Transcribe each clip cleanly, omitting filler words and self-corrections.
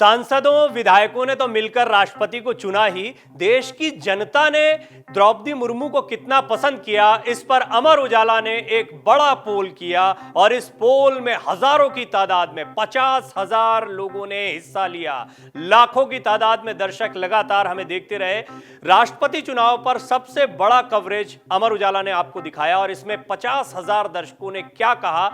सांसदों विधायकों ने तो मिलकर राष्ट्रपति को चुना ही, देश की जनता ने द्रौपदी मुर्मू को कितना पसंद किया, इस पर अमर उजाला ने एक बड़ा पोल किया और इस पोल में हजारों की तादाद में 50,000 लोगों ने हिस्सा लिया। लाखों की तादाद में दर्शक लगातार हमें देखते रहे। राष्ट्रपति चुनाव पर सबसे बड़ा कवरेज अमर उजाला ने आपको दिखाया और इसमें 50,000 दर्शकों ने क्या कहा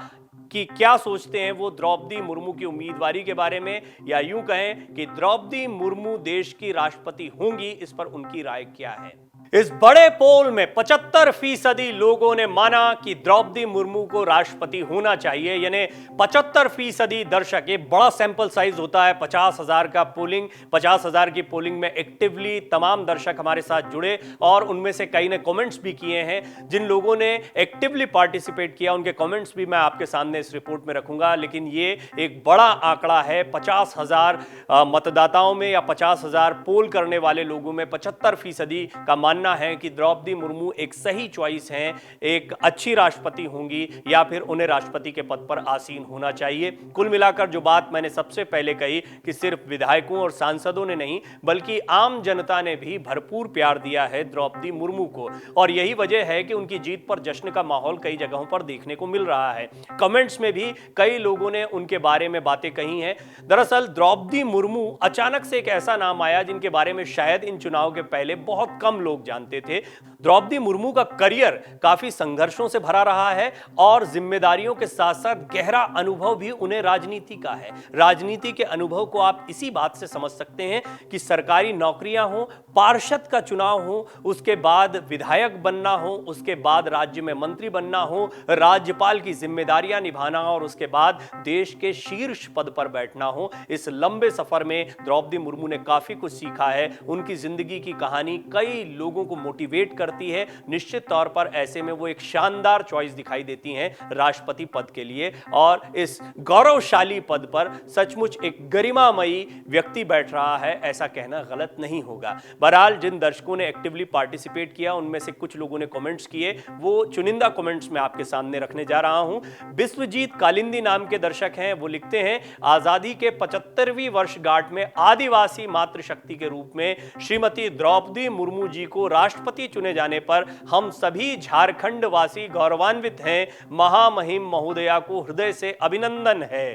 कि क्या सोचते हैं वो द्रौपदी मुर्मू की उम्मीदवारी के बारे में, या यूं कहें कि द्रौपदी मुर्मू देश की राष्ट्रपति होंगी, इस पर उनकी राय क्या है। इस बड़े पोल में 75% लोगों ने माना कि द्रौपदी मुर्मू को राष्ट्रपति होना चाहिए, यानी 75% दर्शक। ये बड़ा सैंपल साइज होता है 50,000 का पोलिंग। 50,000 की पोलिंग में एक्टिवली तमाम दर्शक हमारे साथ जुड़े और उनमें से कई ने कमेंट्स भी किए हैं। जिन लोगों ने एक्टिवली पार्टिसिपेट किया उनके कमेंट्स भी मैं आपके सामने इस रिपोर्ट में रखूंगा, लेकिन ये एक बड़ा आंकड़ा है। 50,000 मतदाताओं में या 50,000 पोल करने वाले लोगों में 75% का मानना है कि द्रौपदी मुर्मू एक सही चॉइस हैं, एक अच्छी राष्ट्रपति होंगी या फिर उन्हें राष्ट्रपति के पद पर आसीन होना चाहिए। कुल मिलाकर जो बात मैंने सबसे पहले कही कि सिर्फ विधायकों और सांसदों ने नहीं बल्कि आम जनता ने भी भरपूर प्यार दिया है द्रौपदी मुर्मू को, और यही वजह है कि उनकी जीत पर जश्न का माहौल कई जगहों पर देखने को मिल रहा है। कमेंट्स में भी कई लोगों ने उनके बारे में बातें कही हैं। दरअसल द्रौपदी मुर्मू अचानक से एक ऐसा नाम आया जिनके बारे में शायद इन चुनाव के पहले बहुत कम लोग जानते थे। द्रौपदी मुर्मू का करियर काफी संघर्षों से भरा रहा है और जिम्मेदारियों के साथ साथ गहरा अनुभव भी उन्हें राजनीति का है। राजनीति के अनुभव को आप इसी बात से समझ सकते हैं कि सरकारी नौकरियां हो, पार्षद का चुनाव हो, उसके बाद विधायक बनना हो, उसके बाद राज्य में मंत्री बनना हो, राज्यपाल की जिम्मेदारियां निभाना और उसके बाद देश के शीर्ष पद पर बैठना हो। इस लंबे सफर में द्रौपदी मुर्मू ने काफी कुछ सीखा है। उनकी जिंदगी की कहानी कई लोगों को मोटिवेट करती है। निश्चित तौर पर ऐसे में वो एक शानदार चॉइस दिखाई देती हैं राष्ट्रपति पद के लिए, और इस गौरवशाली पद पर सचमुच एक गरिमामयी व्यक्ति बैठ रहा है, ऐसा कहना गलत नहीं होगा। बहरहाल जिन दर्शकों ने एक्टिवली पार्टिसिपेट किया उनमें से कुछ लोगों ने कमेंट्स किए, वो चुनिंदा कमेंट्स मैं आपके सामने रखने जा रहा हूं। विश्वजीत कालिंदी नाम के दर्शक हैं, वो लिखते हैं, आजादी के 75वीं वर्षगांठ में आदिवासी मातृशक्ति के रूप में श्रीमती द्रौपदी मुर्मू जी को राष्ट्रपति चुने जाने पर हम सभी झारखंड वासी गौरवान्वित हैं। महामहिम महोदया को हृदय से अभिनंदन है।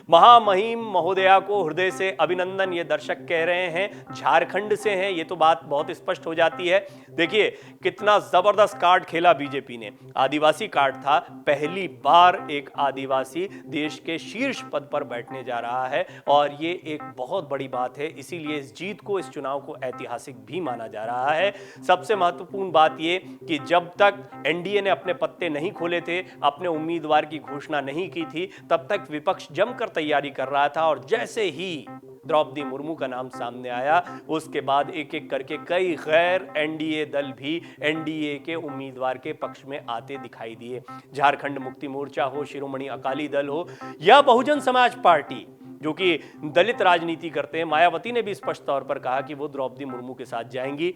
महामहिम महोदया को हृदय से अभिनंदन, ये दर्शक कह रहे हैं, झारखंड से हैं। ये तो बात बहुत स्पष्ट हो जाती है। देखिए कितना जबरदस्त कार्ड खेला बीजेपी ने। आदिवासी कार्ड था, पहली बार एक आदिवासी देश के शीर्ष पद पर बैठने जा रहा है और ये एक बहुत बड़ी बात है। इसीलिए इस जीत को, इस चुनाव को ऐतिहासिक भी माना जा रहा है। सबसे महत्वपूर्ण बात ये कि जब तक एनडीए ने अपने पत्ते नहीं खोले थे, अपने उम्मीदवार की घोषणा नहीं की थी, तब तक विपक्ष जमकर तैयारी कर रहा था और जैसे ही द्रौपदी मुर्मू का नाम सामने आया उसके बाद एक एक करके कई गैर एनडीए दल भी एनडीए के उम्मीदवार के पक्ष में आते दिखाई दिए। झारखंड मुक्ति मोर्चा हो, शिरोमणि अकाली दल हो या बहुजन समाज पार्टी जो कि दलित राजनीति करते हैं, मायावती ने भी स्पष्ट तौर पर कहा कि वो द्रौपदी मुर्मू के साथ जाएंगी।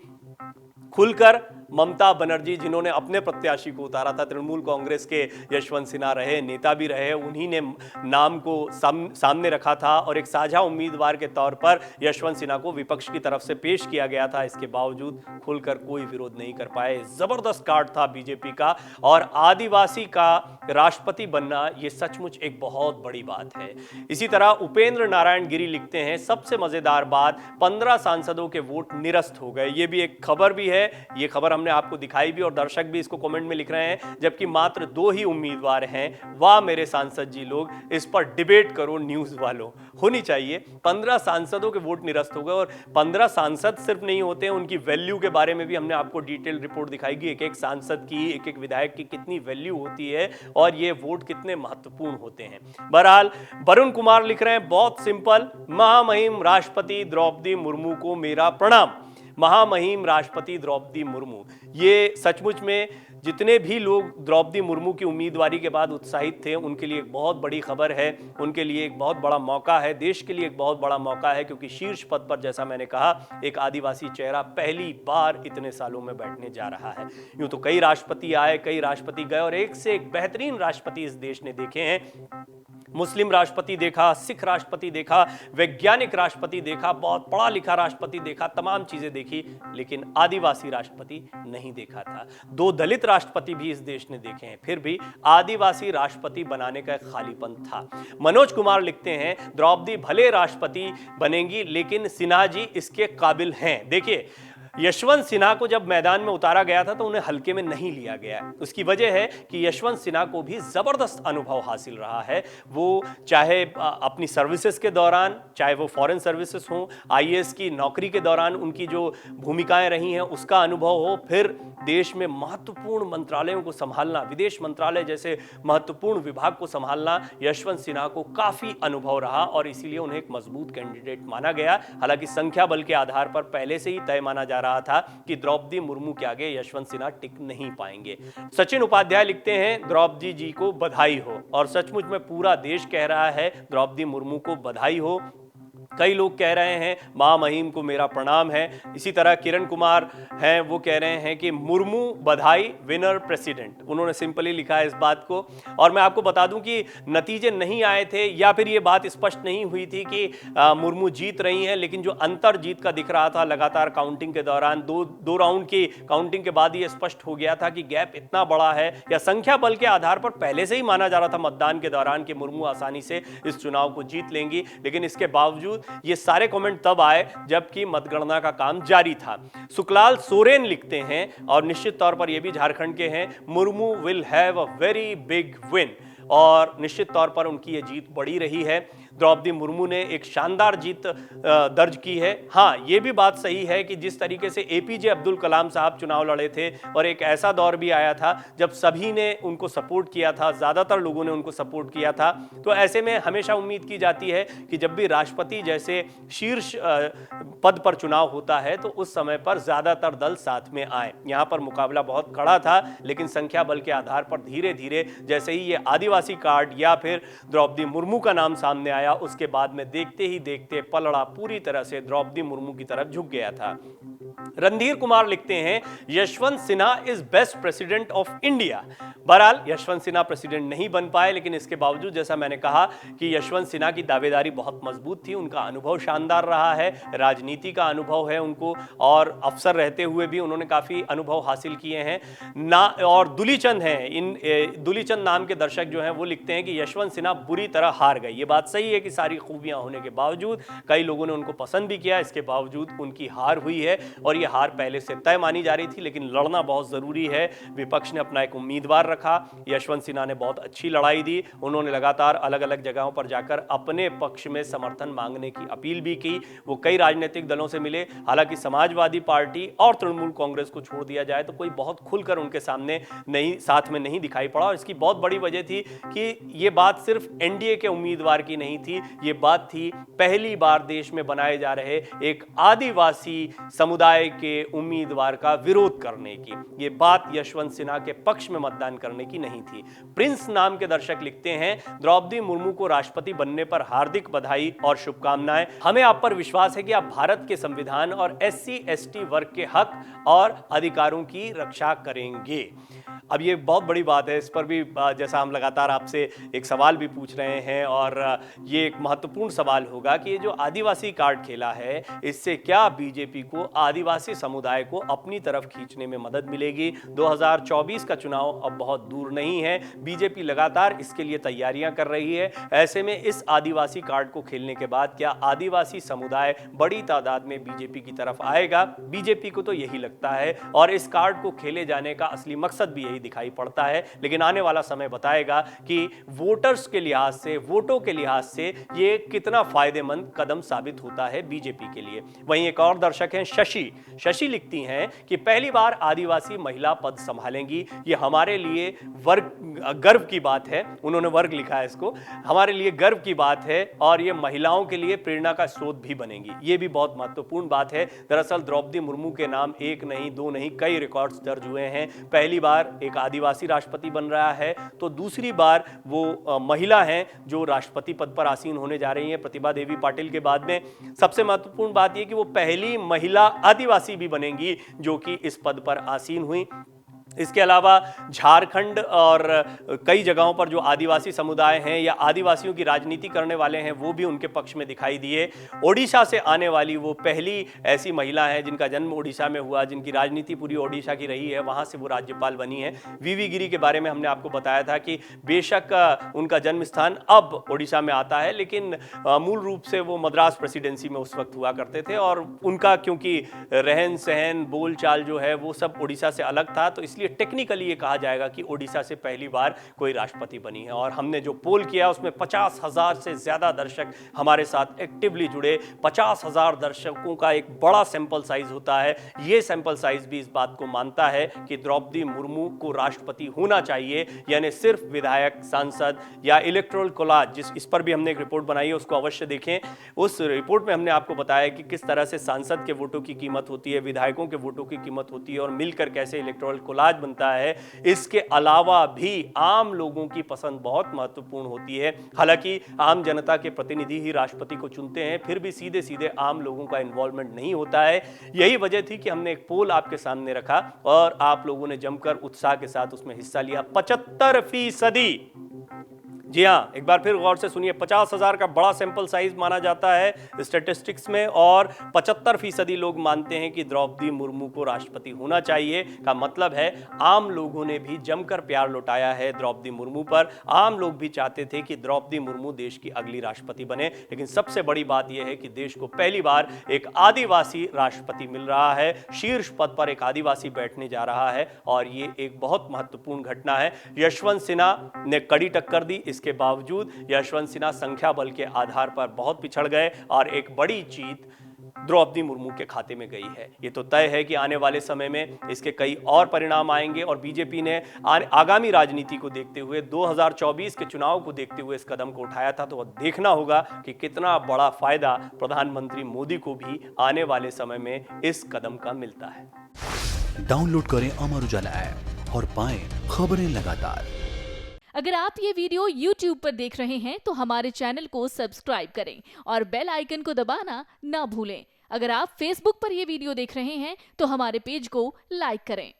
खुलकर ममता बनर्जी जिन्होंने अपने प्रत्याशी को उतारा था, तृणमूल कांग्रेस के यशवंत सिन्हा रहे, नेता भी रहे, उन्हीं ने नाम को सामने रखा था और एक साझा उम्मीदवार के तौर पर यशवंत सिन्हा को विपक्ष की तरफ से पेश किया गया था। इसके बावजूद खुलकर कोई विरोध नहीं कर पाए। जबरदस्त कार्ड था बीजेपी का, और आदिवासी का राष्ट्रपति बनना ये सचमुच एक बहुत बड़ी बात है। इसी तरह उपेंद्र नारायण गिरी लिखते हैं, सबसे मजेदार बात 15 सांसदों के वोट निरस्त हो गए। ये भी एक खबर भी है, ये खबर हमने आपको दिखाई भी और दर्शक भी इसको कमेंट में लिख रहे हैं, जबकि मात्र 2 ही उम्मीदवार हैं। वाह मेरे सांसद जी लोग, इस पर डिबेट करो न्यूज वालों, होनी चाहिए। 15 सांसदों के वोट निरस्त हो गए और 15 सांसद सिर्फ नहीं होते हैं, उनकी वैल्यू के बारे में भी हमने आपको डिटेल रिपोर्ट दिखाई कि एक एक सांसद की, एक एक विधायक की कितनी वैल्यू होती है और ये वोट कितने महत्वपूर्ण होते हैं। बहरहाल वरुण कुमार लिख रहे हैं, बहुत सिंपल, महामहिम राष्ट्रपति द्रौपदी मुर्मू को मेरा प्रणाम। महामहिम राष्ट्रपति द्रौपदी मुर्मू, ये सचमुच में जितने भी लोग द्रौपदी मुर्मू की उम्मीदवारी के बाद उत्साहित थे उनके लिए एक बहुत बड़ी खबर है, उनके लिए एक बहुत बड़ा मौका है, देश के लिए एक बहुत बड़ा मौका है, क्योंकि शीर्ष पद पर, जैसा मैंने कहा, एक आदिवासी चेहरा पहली बार इतने सालों में बैठने जा रहा है। यूं तो कई राष्ट्रपति आए, कई राष्ट्रपति गए और एक से एक बेहतरीन राष्ट्रपति इस देश ने देखे हैं, मुस्लिम राष्ट्रपति देखा, सिख राष्ट्रपति देखा, वैज्ञानिक राष्ट्रपति देखा, बहुत पढ़ा लिखा राष्ट्रपति देखा, तमाम चीजें देखी, लेकिन आदिवासी राष्ट्रपति नहीं देखा था। 2 दलित राष्ट्रपति भी इस देश ने देखे हैं, फिर भी आदिवासी राष्ट्रपति बनाने का एक खालीपन था। मनोज कुमार लिखते हैं, द्रौपदी भले राष्ट्रपति बनेंगी लेकिन सिन्हा जी इसके काबिल हैं। देखिए, यशवंत सिन्हा को जब मैदान में उतारा गया था तो उन्हें हल्के में नहीं लिया गया। उसकी वजह है कि यशवंत सिन्हा को भी जबरदस्त अनुभव हासिल रहा है। वो चाहे अपनी सर्विसेज के दौरान, चाहे वो फॉरेन सर्विसेज हो, आईएएस की नौकरी के दौरान उनकी जो भूमिकाएं रही हैं उसका अनुभव हो, फिर देश में महत्वपूर्ण मंत्रालयों को संभालना, विदेश मंत्रालय जैसे महत्वपूर्ण विभाग को संभालना, यशवंत सिन्हा को काफी अनुभव रहा और इसीलिए उन्हें एक मजबूत कैंडिडेट माना गया। हालांकि संख्या बल के आधार पर पहले से ही तय माना जा रहा था कि द्रौपदी मुर्मू के आगे यशवंत सिन्हा टिक नहीं पाएंगे। सचिन उपाध्याय लिखते हैं, द्रौपदी जी को बधाई हो, और सचमुच में पूरा देश कह रहा है द्रौपदी मुर्मू को बधाई हो। कई लोग कह रहे हैं मां महिम को मेरा प्रणाम है। इसी तरह किरण कुमार हैं, वो कह रहे हैं कि मुर्मू बधाई विनर प्रेसिडेंट। उन्होंने सिंपली लिखा है इस बात को। और मैं आपको बता दूं कि नतीजे नहीं आए थे या फिर ये बात स्पष्ट नहीं हुई थी कि मुर्मू जीत रही हैं, लेकिन जो अंतर जीत का दिख रहा था लगातार काउंटिंग के दौरान, दो राउंड की काउंटिंग के बाद ये स्पष्ट हो गया था कि गैप इतना बड़ा है, या संख्या बल के आधार पर पहले से ही माना जा रहा था मतदान के दौरान कि मुर्मू आसानी से इस चुनाव को जीत लेंगी। लेकिन इसके बावजूद ये सारे कमेंट तब आए जबकि मतगणना का काम जारी था। सुखलाल सोरेन लिखते हैं, और निश्चित तौर पर ये भी झारखंड के हैं, Murmu will have a very big win, और निश्चित तौर पर उनकी ये जीत बड़ी रही है। द्रौपदी मुर्मू ने एक शानदार जीत दर्ज की है। हाँ, ये भी बात सही है कि जिस तरीके से एपीजे अब्दुल कलाम साहब चुनाव लड़े थे, और एक ऐसा दौर भी आया था जब सभी ने उनको सपोर्ट किया था, ज्यादातर लोगों ने उनको सपोर्ट किया था, तो ऐसे में हमेशा उम्मीद की जाती है कि जब भी राष्ट्रपति जैसे शीर्ष पद पर चुनाव होता है तो उस समय पर ज्यादातर दल साथ में आए। यहाँ पर मुकाबला बहुत कड़ा था, लेकिन संख्या बल के आधार पर धीरे धीरे जैसे ही ये आदिवासी कार्ड या फिर द्रौपदी मुर्मू का नाम सामने आया, उसके बाद में देखते ही देखते पलड़ा पूरी तरह से द्रौपदी मुर्मू की तरफ झुक गया था। रणधीर कुमार लिखते हैं, Yashwant Sinha is best president of India. बहरहाल यशवंत सिन्हा प्रेसिडेंट नहीं बन पाए, लेकिन इसके बावजूद जैसा मैंने कहा कि यशवंत सिन्हा की दावेदारी बहुत मजबूत थी, उनका अनुभव शानदार रहा है, राजनीति का अनुभव है उनको, और अफसर रहते हुए भी उन्होंने काफी अनुभव हासिल किए हैं ना। और दुलीचंद हैं, इन दुलीचंद नाम के दर्शक जो हैं वो लिखते हैं कि यशवंत सिन्हा बुरी तरह हार गए। ये बात सही है कि सारी खूबियां होने के बावजूद कई लोगों ने उनको पसंद भी किया, इसके बावजूद उनकी हार हुई है, और ये हार पहले से तय मानी जा रही थी, लेकिन लड़ना बहुत जरूरी है। विपक्ष ने अपना एक उम्मीदवार रखा, यशवंत सिन्हा ने बहुत अच्छी लड़ाई दी, उन्होंने लगातार अलग अलग जगहों पर जाकर अपने पक्ष में समर्थन मांगने की अपील भी की। वो कई राजनीतिक दलों से मिले, हालांकि समाजवादी पार्टी और तृणमूल कांग्रेस को छोड़ दिया जाए तो कोई बहुत खुलकर उनके सामने साथ में नहीं दिखाई पड़ा, और इसकी बहुत बड़ी वजह थी कि ये बात सिर्फ एनडीए के उम्मीदवार की नहीं थी, ये बात थी पहली बार देश में बनाए जा रहे एक आदिवासी समुदाय के उम्मीदवार का विरोध करने की। ये बात यशवंत सिन्हा के पक्ष में मतदान करने की नहीं थी। प्रिंस नाम के दर्शक लिखते हैं, द्रौपदी मुर्मू को राष्ट्रपति बनने पर हार्दिक बधाई और शुभकामनाएं। हमें आप पर विश्वास है कि आप भारत के संविधान और SC/ST वर्ग के हक और अधिकारों की रक्षा करेंगे। अब ये बहुत बड़ी बात है, इस पर भी जैसा हम लगातार आपसे एक सवाल भी पूछ रहे हैं, और ये एक महत्वपूर्ण सवाल होगा कि ये जो आदिवासी कार्ड खेला है, इससे क्या बीजेपी को आदिवासी समुदाय को अपनी तरफ खींचने में मदद मिलेगी। 2024 का चुनाव अब बहुत दूर नहीं है, बीजेपी लगातार इसके लिए तैयारियां कर रही है। ऐसे में इस आदिवासी कार्ड को खेलने के बाद क्या आदिवासी समुदाय बड़ी तादाद में बीजेपी की तरफ आएगा? बीजेपी को तो यही लगता है, और इस कार्ड को खेले जाने का असली मकसद भी यही दिखाई पड़ता है। लेकिन आने वाला समय बताएगा कि वोटर्स के लिहाज से, वोटों के लिहाज से ये कितना फायदेमंद कदम साबित होता है बीजेपी के लिए। वहीं एक और दर्शक हैं शशि लिखती हैं कि पहली बार आदिवासी महिला पद संभालेंगी, ये हमारे लिए गर्व की बात है। उन्होंने वर्ग लिखा है इसको, हमारे लिए गर्व की बात है, और ये महिलाओं के लिए प्रेरणा का स्रोत भी बनेंगी। ये भी बहुत महत्वपूर्ण बात है। दरअसल द्रौपदी मुर्मू के नाम एक नहीं, दो नहीं, कई रिकॉर्ड्स दर्ज हुए हैं। पहली बार एक आदिवासी राष्ट्रपति बन रहा है, तो दूसरी बार वो महिला हैं जो राष्ट्रपति पद पर आसीन होने जा रही हैं, प्रतिभा देवी पाटिल के बाद में। सबसे महत्वपूर्ण बात यह कि वो पहली महिला आदिवासी भी बनेंगी जो कि इस पद पर आसीन हुई। इसके अलावा झारखंड और कई जगहों पर जो आदिवासी समुदाय हैं या आदिवासियों की राजनीति करने वाले हैं वो भी उनके पक्ष में दिखाई दिए। ओडिशा से आने वाली वो पहली ऐसी महिला है जिनका जन्म ओडिशा में हुआ, जिनकी राजनीति पूरी ओडिशा की रही है, वहाँ से वो राज्यपाल बनी है। वीवी गिरी के बारे में हमने आपको बताया था कि बेशक उनका जन्म स्थान अब ओडिशा में आता है, लेकिन मूल रूप से वो मद्रास प्रेसिडेंसी में उस वक्त हुआ करते थे और उनका क्योंकि रहन सहन बोल चाल जो है वो सब ओडिशा से अलग था, तो इसलिए टेक्निकली ये कहा जाएगा कि ओडिशा से पहली बार कोई राष्ट्रपति बनी है। और हमने जो पोल किया उसमें 50,000 से ज्यादा दर्शक हमारे साथ एक्टिवली जुड़े। 50,000 दर्शकों का एक बड़ा सैंपल साइज होता है। ये सैंपल साइज भी इस बात को मानता है कि द्रौपदी मुर्मू को राष्ट्रपति होना चाहिए, यानी सिर्फ विधायक, सांसद या इलेक्टोरल कोलाज, इस पर भी हमने एक रिपोर्ट बनाई है, उसको अवश्य देखें। उस रिपोर्ट में हमने आपको बताया कि किस तरह से सांसद के वोटों की कीमत होती है, विधायकों के वोटों की कीमत होती है और मिलकर कैसे इलेक्टोरल कोलाज बनता है। इसके अलावा भी आम लोगों की पसंद बहुत महत्वपूर्ण होती है। हालांकि आम जनता के प्रतिनिधि ही राष्ट्रपति को चुनते हैं, फिर भी सीधे सीधे आम लोगों का इन्वॉल्वमेंट नहीं होता है। यही वजह थी कि हमने एक पोल आपके सामने रखा और आप लोगों ने जमकर उत्साह के साथ उसमें हिस्सा लिया। 75%। जी हाँ, एक बार फिर गौर से सुनिए, 50,000 का बड़ा सैंपल साइज माना जाता है स्टैटिस्टिक्स में और 75% लोग मानते हैं कि द्रौपदी मुर्मू को राष्ट्रपति होना चाहिए। का मतलब है आम लोगों ने भी जमकर प्यार लौटाया है द्रौपदी मुर्मू पर। आम लोग भी चाहते थे कि द्रौपदी मुर्मू देश की अगली राष्ट्रपति बने, लेकिन सबसे बड़ी बात यह है कि देश को पहली बार एक आदिवासी राष्ट्रपति मिल रहा है। शीर्ष पद पर एक आदिवासी बैठने जा रहा है और ये एक बहुत महत्वपूर्ण घटना है। यशवंत सिन्हा ने कड़ी टक्कर दी, इसके बावजूद यशवंत सिन्हा संख्या बल के आधार पर बहुत पिछड़ गए और एक बड़ी जीत द्रौपदी मुर्मू के खाते में गई है। ये तो तय है कि आने वाले समय में इसके कई और परिणाम आएंगे और बीजेपी ने आगामी राजनीति को देखते हुए 2024 के चुनाव को देखते हुए इस कदम को उठाया था। तो अब देखना होगा कि कितना बड़ा फायदा प्रधानमंत्री मोदी को भी आने वाले समय में इस कदम का मिलता है। डाउनलोड करें अमर उजाला ऐप और पाएं खबरें लगातार। अगर आप ये वीडियो YouTube पर देख रहे हैं तो हमारे चैनल को सब्सक्राइब करें और बेल आइकन को दबाना ना भूलें। अगर आप Facebook पर ये वीडियो देख रहे हैं तो हमारे पेज को लाइक करें।